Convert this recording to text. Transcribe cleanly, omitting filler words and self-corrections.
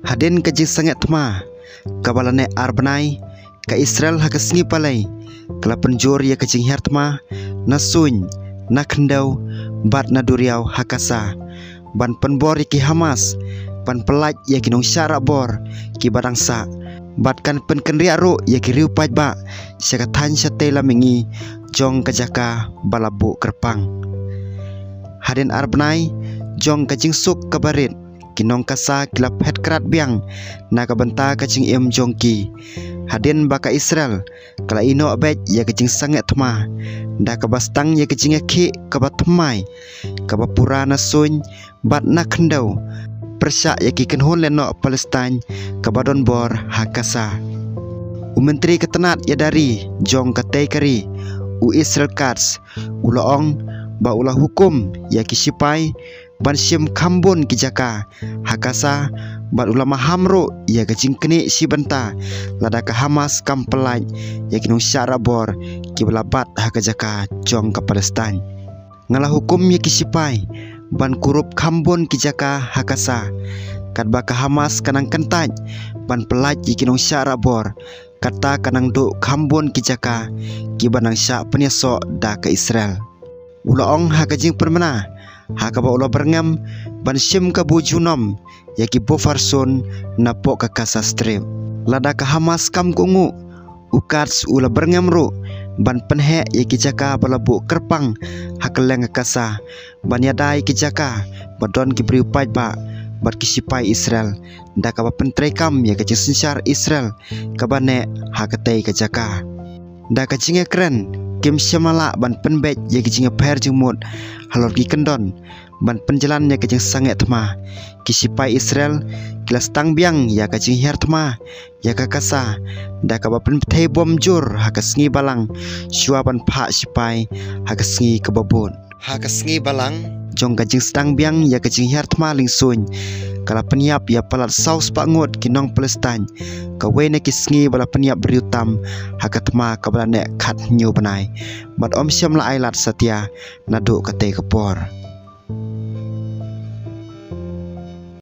Hadin ka jing sangat tma kabalane arbanai ka Israel ha kasngi palai kala penjor ya ka jing hertma nasuny nakndau bat na duriau hakasa ban penbor ki Hamas ban pelaj ya ki nong syara bor ki barangsa bat kan pen kenria ro ya ki riu paj ba syaka tan syatela mengi jong kajaka balabu kerpang. Hadin arbanai jong ka jing suk kabarit kinong kasa kilap het kerat biang na kabenta kacing em jongki. Hadin baka Israel kala ino abet ya kacing sangat tma da kabastang ya kacing ki kabat tmai kabapura na suny bat na kendau persya ya ki kenhon leno Palestine kabadon bor hakasa. Menteri ketenat ya dari jong katei kari u Israel Katz ulaong ba ulah hukum ya ki sipai ban sim kambon ki jaka hakasa ban ulama hamro ya kacing keni si benta lada ka Hamas kam pelaj ya kinong syara bor ki belabat hakajaka jong ka Palestine ngalah hukum ya ki sipai ban kurup kambon ki jaka hakasa kat ba ka Hamas kanang kentaj ban pelaj ya kinong syara bor kata kanang do kambon ki jaka ki banang syak penyeso da ka Israel ulaong hakajing permana hakaba ulah berngam ban sim ka bujunom yaki bofarson napok ka kasa strip lada ka Hamas kam kungu ukats ulah berngam ro ban penhe yaki jaka balabu kerpang hakeleng kasa ban yadai ki jaka badon ki beri upaj ba bat ki sipai Israel da ka pentrei kam ya ka sinsar Israel ka bane hakatei ka jaka da ka jinge kren kim syamala ban penbet ya ki jinge per jengmut halor ki kendon ban penjalan ya kajing sangat tma kisipai Israel kilas tang biang ya kajing her tma ya kakasa da ka bapen thei bom jur hakasngi balang syuaban pha sipai hakasngi kababun hakasngi balang jong kajing stang biang ya kajing her tma lingsuny kala peniap ya palat saus pangut kinong Palestine ka wene kisngi bala peniap beriutam hakatma ka bala nek khat nyu banai mat om syam la ailat satya nadu kate kapor.